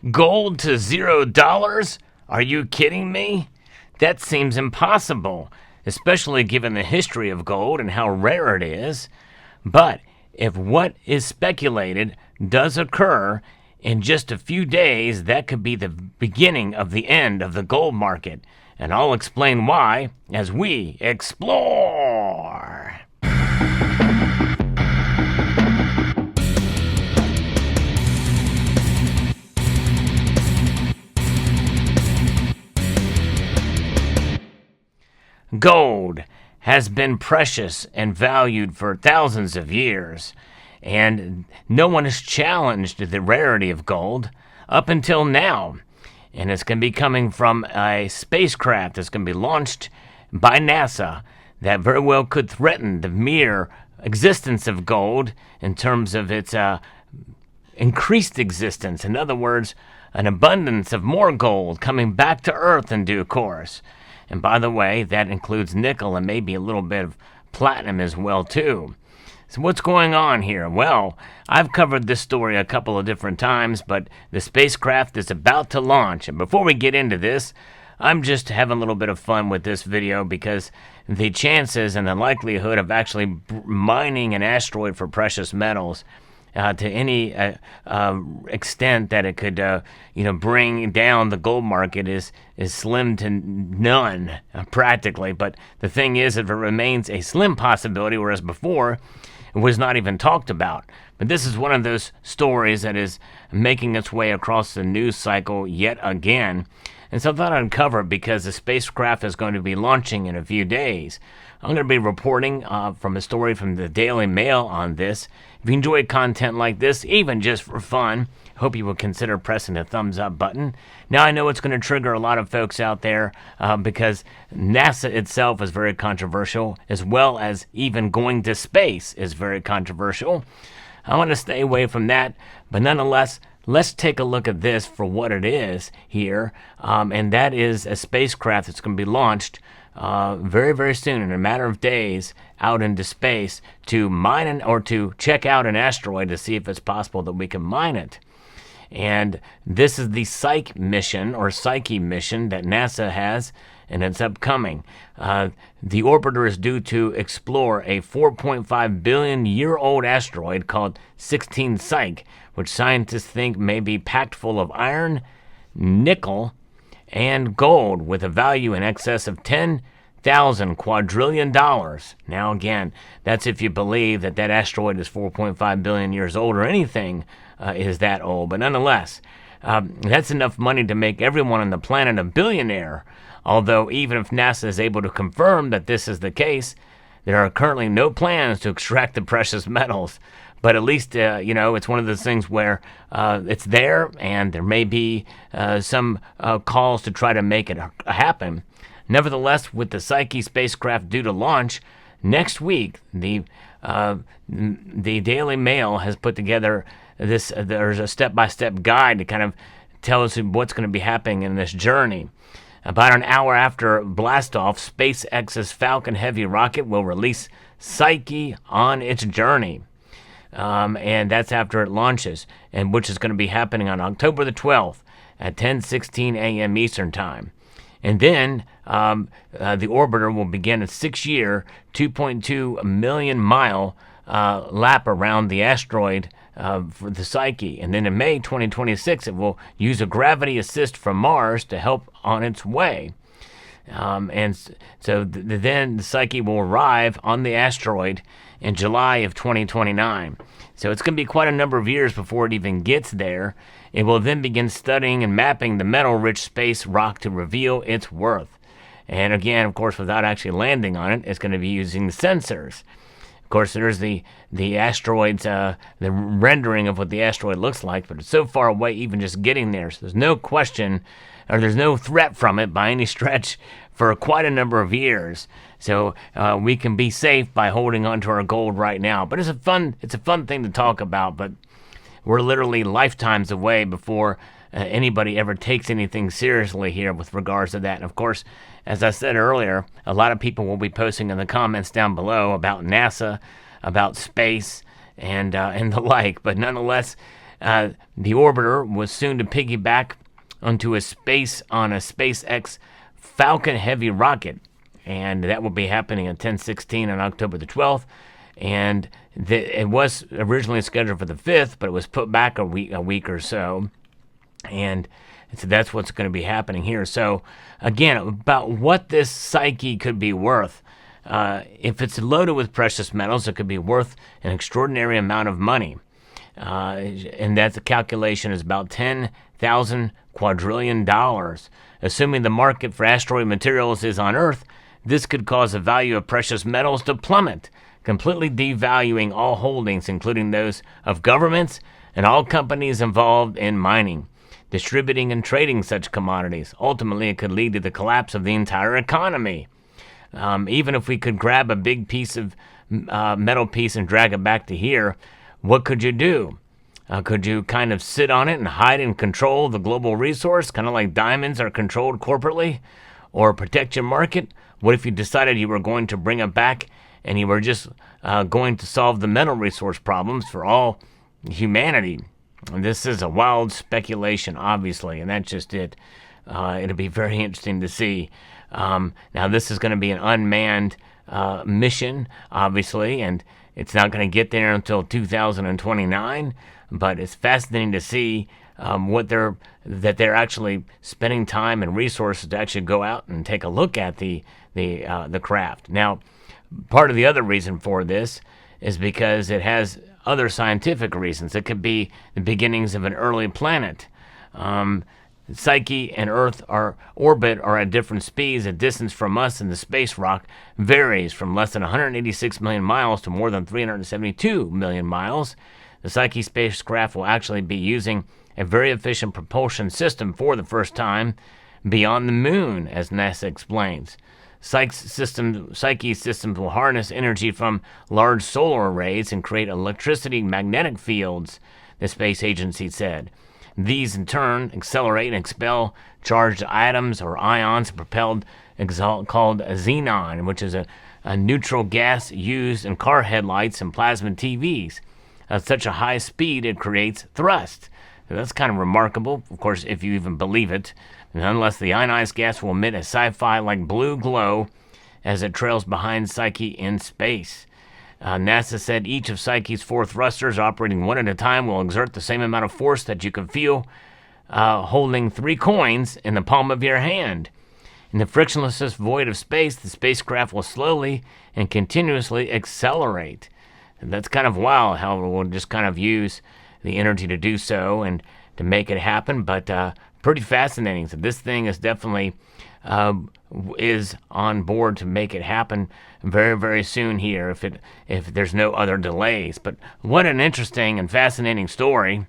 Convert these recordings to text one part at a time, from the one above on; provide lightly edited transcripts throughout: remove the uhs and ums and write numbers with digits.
Gold to $0? Are you kidding me? That seems impossible, especially given the history of gold and how rare it is. But if what is speculated does occur, in just a few days, that could be the beginning of the end of the gold market. And I'll explain why as we explore. Gold has been precious and valued for thousands of years, and no one has challenged the rarity of gold up until now. And it's going to be coming from a spacecraft that's going to be launched by NASA that very well could threaten the mere existence of gold in terms of its increased existence. In other words, an abundance of more gold coming back to Earth in due course. And by the way, that includes nickel and maybe a little bit of platinum as well, too. So what's going on here? Well, I've covered this story a couple of different times, but the spacecraft is about to launch. And before we get into this, I'm just having a little bit of fun with this video because the chances and the likelihood of actually mining an asteroid for precious metals to any extent that it could, bring down the gold market is slim to none, practically. But the thing is, if it remains a slim possibility, whereas before it was not even talked about. But this is one of those stories that is making its way across the news cycle yet again. And so I thought I'd cover it because the spacecraft is going to be launching in a few days. I'm going to be reporting from a story from the Daily Mail on this. If you enjoy content like this, even just for fun, I hope you will consider pressing the thumbs up button. Now, I know it's going to trigger a lot of folks out there because NASA itself is very controversial, as well as even going to space is very controversial. I want to stay away from that, but nonetheless, let's take a look at this for what it is here, and that is a spacecraft that's going to be launched very, very soon, in a matter of days, out into space to mine or to check out an asteroid to see if it's possible that we can mine it. And this is the psyche mission that NASA has, and it's upcoming. The orbiter is due to explore a 4.5 billion year old asteroid called 16 Psyche, which scientists think may be packed full of iron, nickel, and gold with a value in excess of $10,000 quadrillion. Now again, that's if you believe that asteroid is 4.5 billion years old or anything is that old. But nonetheless, that's enough money to make everyone on the planet a billionaire. Although even if NASA is able to confirm that this is the case, there are currently no plans to extract the precious metals. But at least, it's one of those things where it's there, and there may be some calls to try to make it happen. Nevertheless, with the Psyche spacecraft due to launch next week, the Daily Mail has put together this. There's a step-by-step guide to kind of tell us what's going to be happening in this journey. About an hour after blastoff, SpaceX's Falcon Heavy rocket will release Psyche on its journey. And that's after it launches, and which is going to be happening on October the 12th at 10:16 a.m. Eastern Time. And then the orbiter will begin a 6-year, 2.2 million mile lap around the asteroid for the Psyche. And then in May 2026, it will use a gravity assist from Mars to help on its way. And so then the Psyche will arrive on the asteroid in July of 2029. So it's going to be quite a number of years before it even gets there. It will then begin studying and mapping the metal-rich space rock to reveal its worth. And again, of course, without actually landing on it, it's going to be using the sensors. Of course, there's the asteroids, the rendering of what the asteroid looks like, but it's so far away even just getting there. So there's no question, or there's no threat from it by any stretch for quite a number of years. So we can be safe by holding on to our gold right now. But it's a fun thing to talk about, but we're literally lifetimes away before anybody ever takes anything seriously here with regards to that. And of course, as I said earlier, a lot of people will be posting in the comments down below about NASA, about space, and the like. But nonetheless, The orbiter was soon to piggyback onto a SpaceX Falcon Heavy rocket, and that will be happening at 10:16 on October the 12th. And it was originally scheduled for the 5th, but it was put back a week or so. And so that's what's going to be happening here. So again, about what this psyche could be worth. If it's loaded with precious metals, it could be worth an extraordinary amount of money. And that the calculation is about $10,000 quadrillion. Assuming the market for asteroid materials is on Earth, this could cause the value of precious metals to plummet, completely devaluing all holdings, including those of governments and all companies involved in mining, distributing and trading such commodities. Ultimately, it could lead to the collapse of the entire economy. Even if we could grab a big piece of metal piece and drag it back to here, what could you do? Could you kind of sit on it and hide and control the global resource, kind of like diamonds are controlled corporately, or protect your market? What if you decided you were going to bring it back and you were just going to solve the metal resource problems for all humanity? And this is a wild speculation, obviously, and that's just it. It'll be very interesting to see. Now, this is going to be an unmanned mission, obviously, and it's not going to get there until 2029. But it's fascinating to see that they're actually spending time and resources to actually go out and take a look at the craft. Now, part of the other reason for this is because it has other scientific reasons. It could be the beginnings of an early planet. Psyche and Earth orbit are at different speeds. The distance from us and the space rock varies from less than 186 million miles to more than 372 million miles. The Psyche spacecraft will actually be using a very efficient propulsion system for the first time beyond the moon, as NASA explains. Psyche systems will harness energy from large solar arrays and create electricity magnetic fields, the space agency said. These, in turn, accelerate and expel charged atoms or ions propelled called xenon, which is a neutral gas used in car headlights and plasma TVs. At such a high speed, it creates thrust. So that's kind of remarkable, of course, if you even believe it. Nonetheless, the ionized gas will emit a sci-fi-like blue glow as it trails behind Psyche in space. NASA said each of Psyche's 4 thrusters, operating one at a time, will exert the same amount of force that you can feel holding 3 coins in the palm of your hand. In the frictionless void of space, the spacecraft will slowly and continuously accelerate. And that's kind of wild how we'll just kind of use the energy to do so and to make it happen, but pretty fascinating. So this thing is definitely is on board to make it happen very, very soon here if there's no other delays. But what an interesting and fascinating story.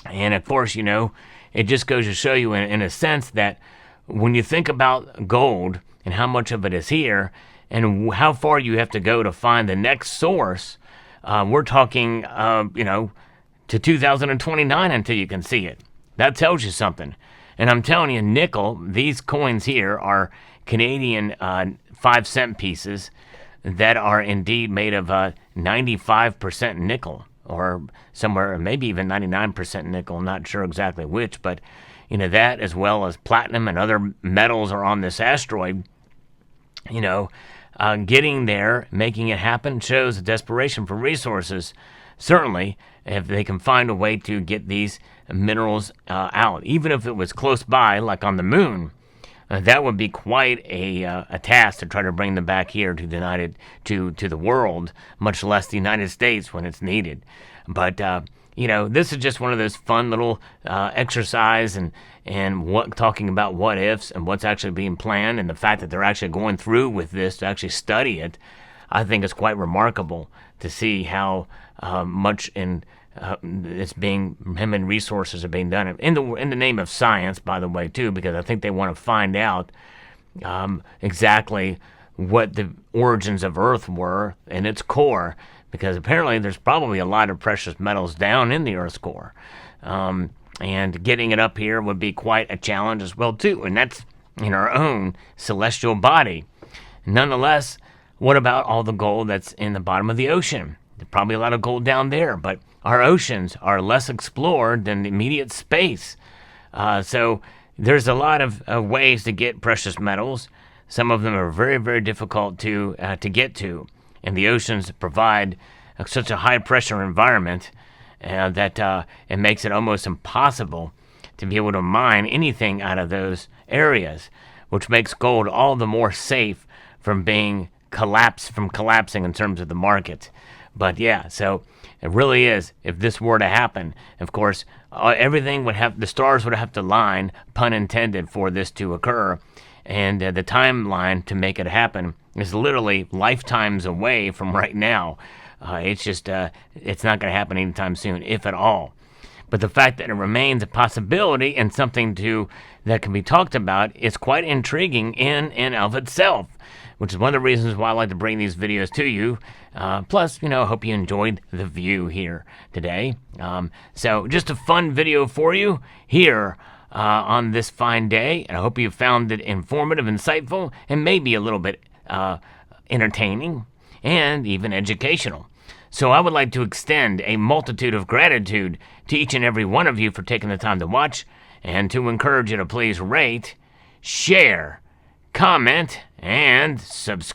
And of course, it just goes to show you in a sense that when you think about gold and how much of it is here and how far you have to go to find the next source, we're talking, to 2029 until you can see it. That tells you something. And I'm telling you, nickel, these coins here are Canadian 5-cent pieces that are indeed made of 95% nickel, or somewhere, maybe even 99% nickel, not sure exactly which, but that as well as platinum and other metals are on this asteroid. Getting there, making it happen, shows a desperation for resources. Certainly, if they can find a way to get these minerals out, even if it was close by, like on the moon, that would be quite a task to try to bring them back here to the world, much less the United States when it's needed. But this is just one of those fun little exercise and talking about what ifs and what's actually being planned, and the fact that they're actually going through with this to actually study it. I think it's quite remarkable to see how much human resources are being done in the name of science, by the way, too, because I think they want to find out exactly what the origins of Earth were in its core, because apparently there's probably a lot of precious metals down in the Earth's core, and getting it up here would be quite a challenge as well, too, and that's in our own celestial body. Nonetheless, what about all the gold that's in the bottom of the ocean? There's probably a lot of gold down there, but our oceans are less explored than the immediate space. So there's a lot of ways to get precious metals. Some of them are very, very difficult to get to, and the oceans provide such a high pressure environment that it makes it almost impossible to be able to mine anything out of those areas, which makes gold all the more safe from collapsing in terms of the market. But yeah, so it really is. If this were to happen, of course, the stars would have to line, pun intended, for this to occur, and the timeline to make it happen is literally lifetimes away from right now. It's not going to happen anytime soon, if at all. But the fact that it remains a possibility and something that can be talked about is quite intriguing in and of itself, which is one of the reasons why I like to bring these videos to you. Plus, I hope you enjoyed the view here today. So just a fun video for you here on this fine day, and I hope you found it informative, insightful, and maybe a little bit entertaining and even educational. So I would like to extend a multitude of gratitude to each and every one of you for taking the time to watch, and to encourage you to please rate, share, comment, and subscribe.